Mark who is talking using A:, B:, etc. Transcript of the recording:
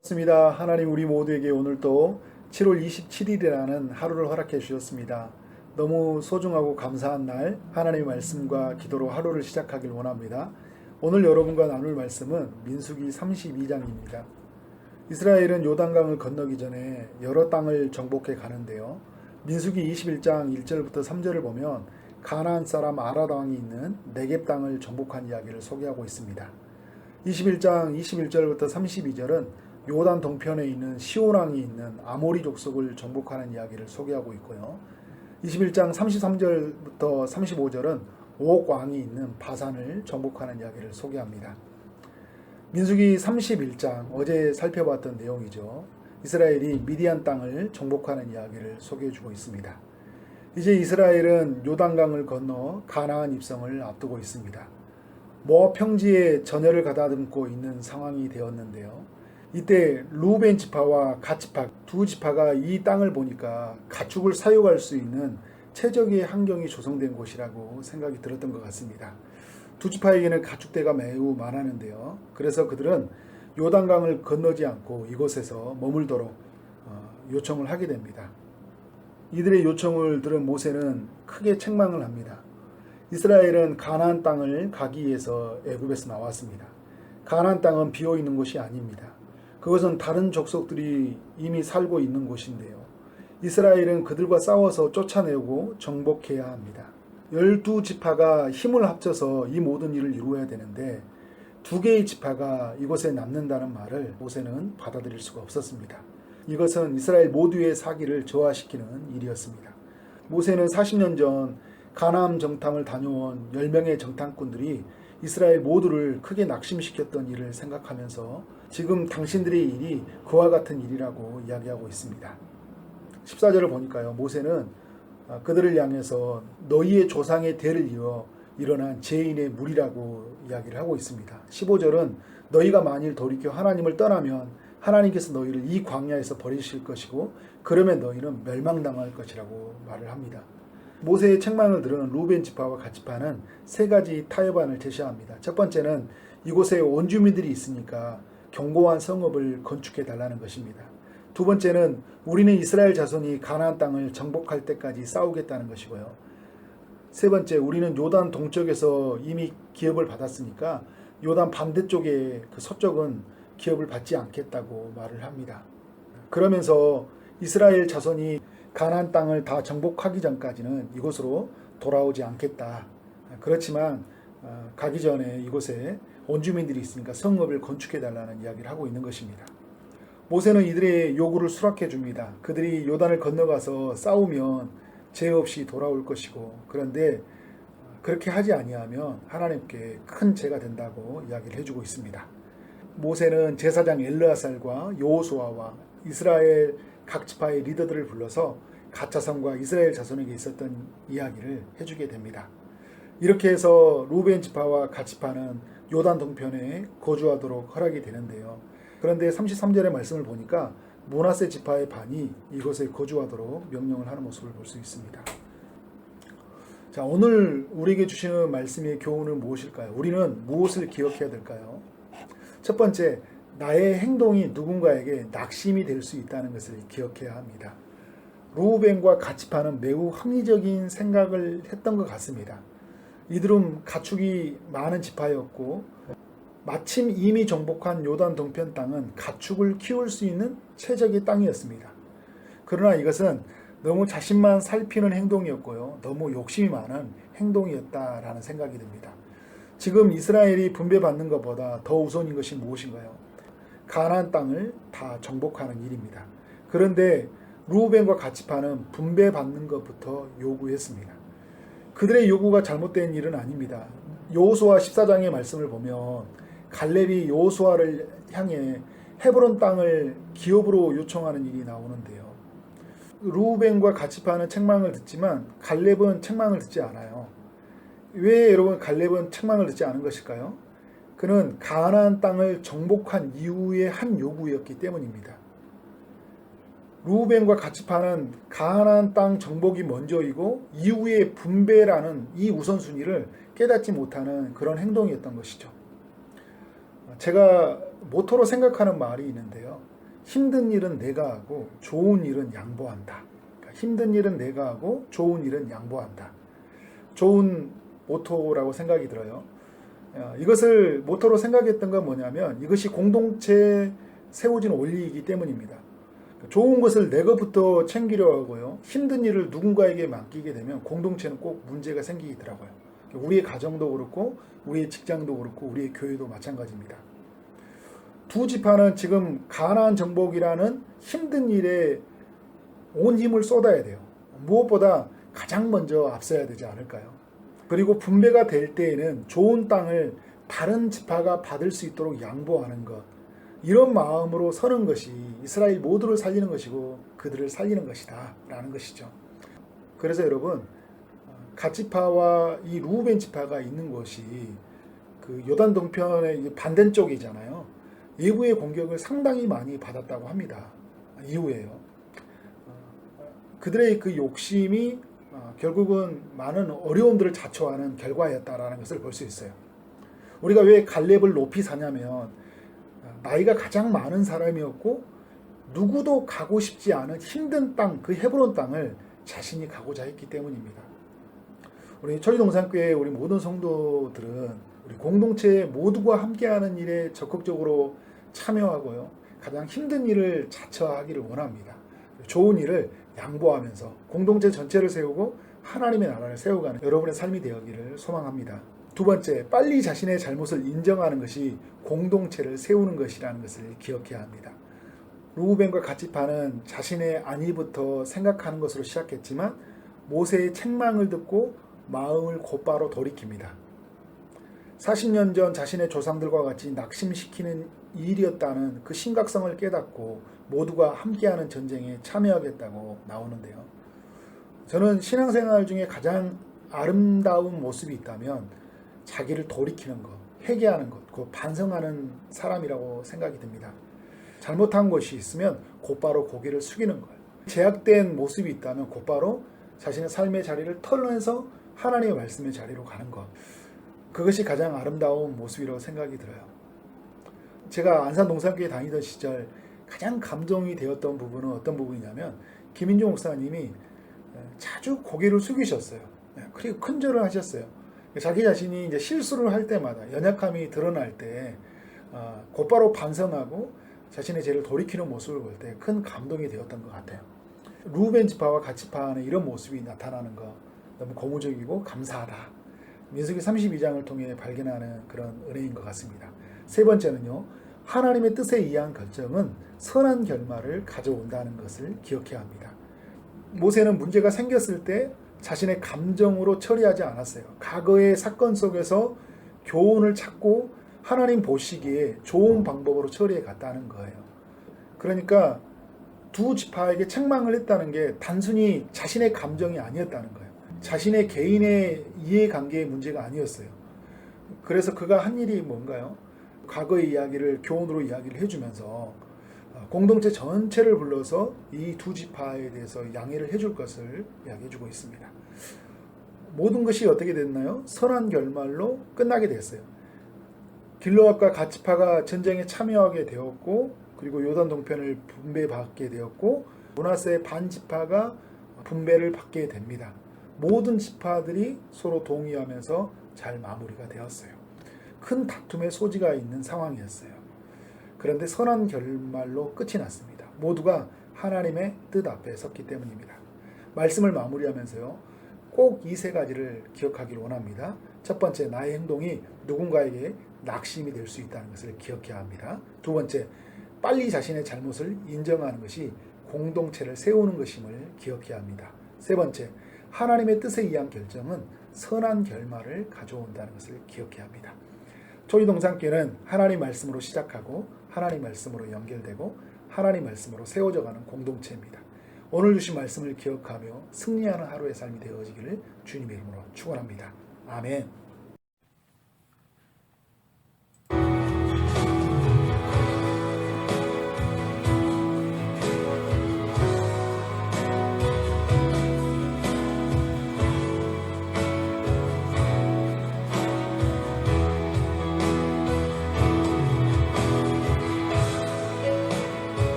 A: 반갑습니다. 하나님 우리 모두에게 오늘 또 7월 27일이라는 하루를 허락해 주셨습니다. 너무 소중하고 감사한 날 하나님의 말씀과 기도로 하루를 시작하길 원합니다. 오늘 여러분과 나눌 말씀은 민수기 32장입니다. 이스라엘은 요단강을 건너기 전에 여러 땅을 정복해 가는데요. 민수기 21장 1절부터 3절을 보면 가나안 사람 아랏 왕이 있는 네겝 땅을 정복한 이야기를 소개하고 있습니다. 21장 21절부터 32절은 요단 동편에 있는 시온 왕이 있는 아모리 족속을 정복하는 이야기를 소개하고 있고요. 21장 33절부터 35절은 옥 왕이 있는 바산을 정복하는 이야기를 소개합니다. 민수기 31장 어제 살펴봤던 내용이죠. 이스라엘이 미디안 땅을 정복하는 이야기를 소개해주고 있습니다. 이제 이스라엘은 요단강을 건너 가나안 입성을 앞두고 있습니다. 모압 평지에 전열을 가다듬고 있는 상황이 되었는데요. 이때 루벤 지파와 갓 지파 두 지파가 이 땅을 보니까 가축을 사육할 수 있는 최적의 환경이 조성된 곳이라고 생각이 들었던 것 같습니다. 두 지파에게는 가축대가 매우 많았는데요. 그래서 그들은 요단강을 건너지 않고 이곳에서 머물도록 요청을 하게 됩니다. 이들의 요청을 들은 모세는 크게 책망을 합니다. 이스라엘은 가나안 땅을 가기 위해서 애굽에서 나왔습니다. 가나안 땅은 비어 있는 곳이 아닙니다. 그것은 다른 족속들이 이미 살고 있는 곳인데요. 이스라엘은 그들과 싸워서 쫓아내고 정복해야 합니다. 12지파가 힘을 합쳐서 이 모든 일을 이루어야 되는데 두 개의 지파가 이곳에 남는다는 말을 모세는 받아들일 수가 없었습니다. 이것은 이스라엘 모두의 사기를 저하시키는 일이었습니다. 모세는 40년 전 가나안 정탐을 다녀온 10명의 정탐꾼들이 이스라엘 모두를 크게 낙심시켰던 일을 생각하면서 지금 당신들의 일이 그와 같은 일이라고 이야기하고 있습니다. 14절을 보니까요. 모세는 그들을 향해서 너희의 조상의 대를 이어 일어난 죄인의 무리라고 이야기를 하고 있습니다. 15절은 너희가 만일 돌이켜 하나님을 떠나면 하나님께서 너희를 이 광야에서 버리실 것이고 그러면 너희는 멸망당할 것이라고 말을 합니다. 모세의 책망을 들은 루벤 지파와 갓 지파는 세 가지 타협안을 제시합니다. 첫 번째는 이곳에 원주민들이 있으니까 견고한 성읍을 건축해 달라는 것입니다. 두 번째는 우리는 이스라엘 자손이 가나안 땅을 정복할 때까지 싸우겠다는 것이고요. 세 번째, 우리는 요단 동쪽에서 이미 기업을 받았으니까 요단 반대쪽에 그 서쪽은 기업을 받지 않겠다고 말을 합니다. 그러면서 이스라엘 자손이 가나안 땅을 다 정복하기 전까지는 이곳으로 돌아오지 않겠다. 그렇지만 가기 전에 이곳에 원주민들이 있으니까 성읍을 건축해달라는 이야기를 하고 있는 것입니다. 모세는 이들의 요구를 수락해 줍니다. 그들이 요단을 건너가서 싸우면 죄 없이 돌아올 것이고 그런데 그렇게 하지 아니하면 하나님께 큰 죄가 된다고 이야기를 해주고 있습니다. 모세는 제사장 엘르아살과 여호수아와 이스라엘 각 지파의 리더들을 불러서 가짜성과 이스라엘 자손에게 있었던 이야기를 해주게 됩니다. 이렇게 해서 루벤 지파와 갓 지파는 요단 동편에 거주하도록 허락이 되는데요. 그런데 33절의 말씀을 보니까 므낫세 지파의 반이 이곳에 거주하도록 명령을 하는 모습을 볼 수 있습니다. 자, 오늘 우리에게 주시는 말씀의 교훈은 무엇일까요? 우리는 무엇을 기억해야 될까요? 첫 번째, 나의 행동이 누군가에게 낙심이 될 수 있다는 것을 기억해야 합니다. 루벤과 갓 지파는 매우 합리적인 생각을 했던 것 같습니다. 이들은 가축이 많은 지파였고 마침 이미 정복한 요단 동편 땅은 가축을 키울 수 있는 최적의 땅이었습니다. 그러나 이것은 너무 자신만 살피는 행동이었고요. 너무 욕심이 많은 행동이었다라는 생각이 듭니다. 지금 이스라엘이 분배받는 것보다 더 우선인 것이 무엇인가요? 가나안 땅을 다 정복하는 일입니다. 그런데 루벤과 갓 지파는 분배받는 것부터 요구했습니다. 그들의 요구가 잘못된 일은 아닙니다. 여호수아 14장의 말씀을 보면 갈렙이 여호수아를 향해 헤브론 땅을 기업으로 요청하는 일이 나오는데요. 루벤과 갓 지파는 책망을 듣지만 갈렙은 책망을 듣지 않아요. 왜 여러분 갈렙은 책망을 듣지 않은 것일까요? 그는 가나안 땅을 정복한 이후의 한 요구였기 때문입니다. 루벤과 갓 지파는 가나안 땅 정복이 먼저이고 이후의 분배라는 이 우선순위를 깨닫지 못하는 그런 행동이었던 것이죠. 제가 모토로 생각하는 말이 있는데요. 힘든 일은 내가 하고 좋은 일은 양보한다. 그러니까 힘든 일은 내가 하고 좋은 일은 양보한다. 좋은 모토라고 생각이 들어요. 이것을 모토로 생각했던 건 뭐냐면 이것이 공동체에 세워진 원리이기 때문입니다. 좋은 것을 내 것부터 챙기려 하고요. 힘든 일을 누군가에게 맡기게 되면 공동체는 꼭 문제가 생기더라고요. 우리의 가정도 그렇고 우리의 직장도 그렇고 우리의 교회도 마찬가지입니다. 두 지파는 지금 가나안 정복이라는 힘든 일에 온 힘을 쏟아야 돼요. 무엇보다 가장 먼저 앞서야 되지 않을까요? 그리고 분배가 될 때에는 좋은 땅을 다른 지파가 받을 수 있도록 양보하는 것, 이런 마음으로 서는 것이 이스라엘 모두를 살리는 것이고 그들을 살리는 것이다 라는 것이죠. 그래서 여러분, 갓지파와 이 루벤 지파가 있는 곳이 그 요단 동편의 반대쪽이잖아요. 예부의 공격을 상당히 많이 받았다고 합니다. 이후에요. 그들의 그 욕심이 결국은 많은 어려움들을 자초하는 결과였다라는 것을 볼 수 있어요. 우리가 왜 갈렙을 높이 사냐면 나이가 가장 많은 사람이었고 누구도 가고 싶지 않은 힘든 땅, 그 헤브론 땅을 자신이 가고자 했기 때문입니다. 우리 초리동산교회 우리 모든 성도들은 우리 공동체 모두가 함께하는 일에 적극적으로 참여하고요. 가장 힘든 일을 자처하기를 원합니다. 좋은 일을 양보하면서 공동체 전체를 세우고 하나님의 나라를 세워가는 여러분의 삶이 되었기를 소망합니다. 두 번째, 빨리 자신의 잘못을 인정하는 것이 공동체를 세우는 것이라는 것을 기억해야 합니다. 루벤과 갓지파는 자신의 안위부터 생각하는 것으로 시작했지만 모세의 책망을 듣고 마음을 곧바로 돌이킵니다. 40년 전 자신의 조상들과 같이 낙심시키는 일이었다는 그 심각성을 깨닫고 모두가 함께하는 전쟁에 참여하겠다고 나오는데요. 저는 신앙생활 중에 가장 아름다운 모습이 있다면 자기를 돌이키는 것, 회개하는 것, 그 반성하는 사람이라고 생각이 듭니다. 잘못한 것이 있으면 곧바로 고개를 숙이는 것, 제약된 모습이 있다면 곧바로 자신의 삶의 자리를 털어내서 하나님의 말씀의 자리로 가는 것, 그것이 가장 아름다운 모습이라고 생각이 들어요. 제가 안산 농산교회 다니던 시절 가장 감동이 되었던 부분은 어떤 부분이냐면 김인중 목사님이 자주 고개를 숙이셨어요. 그리고 큰절을 하셨어요. 자기 자신이 이제 실수를 할 때마다 연약함이 드러날 때 곧바로 반성하고 자신의 죄를 돌이키는 모습을 볼 때 큰 감동이 되었던 것 같아요. 루벤 지파와 갓지파 안에 이런 모습이 나타나는 거 너무 고무적이고 감사하다. 민수기 32장을 통해 발견하는 그런 은혜인 것 같습니다. 세 번째는요, 하나님의 뜻에 의한 결정은 선한 결말을 가져온다는 것을 기억해야 합니다. 모세는 문제가 생겼을 때 자신의 감정으로 처리하지 않았어요. 과거의 사건 속에서 교훈을 찾고 하나님 보시기에 좋은 방법으로 처리해 갔다는 거예요. 그러니까 두 지파에게 책망을 했다는 게 단순히 자신의 감정이 아니었다는 거예요. 자신의 개인의 이해관계의 문제가 아니었어요. 그래서 그가 한 일이 뭔가요? 과거의 이야기를 교훈으로 이야기를 해주면서 공동체 전체를 불러서 이 두 지파에 대해서 양해를 해줄 것을 이야기해주고 있습니다. 모든 것이 어떻게 됐나요? 선한 결말로 끝나게 됐어요. 길르앗과 갓지파가 전쟁에 참여하게 되었고, 그리고 요단 동편을 분배받게 되었고, 므낫세 반지파가 분배를 받게 됩니다. 모든 지파들이 서로 동의하면서 잘 마무리가 되었어요. 큰 다툼의 소지가 있는 상황이었어요. 그런데 선한 결말로 끝이 났습니다. 모두가 하나님의 뜻 앞에 섰기 때문입니다. 말씀을 마무리하면서요, 꼭 이 세 가지를 기억하기를 원합니다. 첫 번째, 나의 행동이 누군가에게 낙심이 될 수 있다는 것을 기억해야 합니다. 두 번째, 빨리 자신의 잘못을 인정하는 것이 공동체를 세우는 것임을 기억해야 합니다. 세 번째, 하나님의 뜻에 의한 결정은 선한 결말을 가져온다는 것을 기억해야 합니다. 초리동산교회는 하나님 말씀으로 시작하고 하나님 말씀으로 연결되고 하나님 말씀으로 세워져가는 공동체입니다. 오늘 주신 말씀을 기억하며 승리하는 하루의 삶이 되어지기를 주님의 이름으로 축원합니다. 아멘.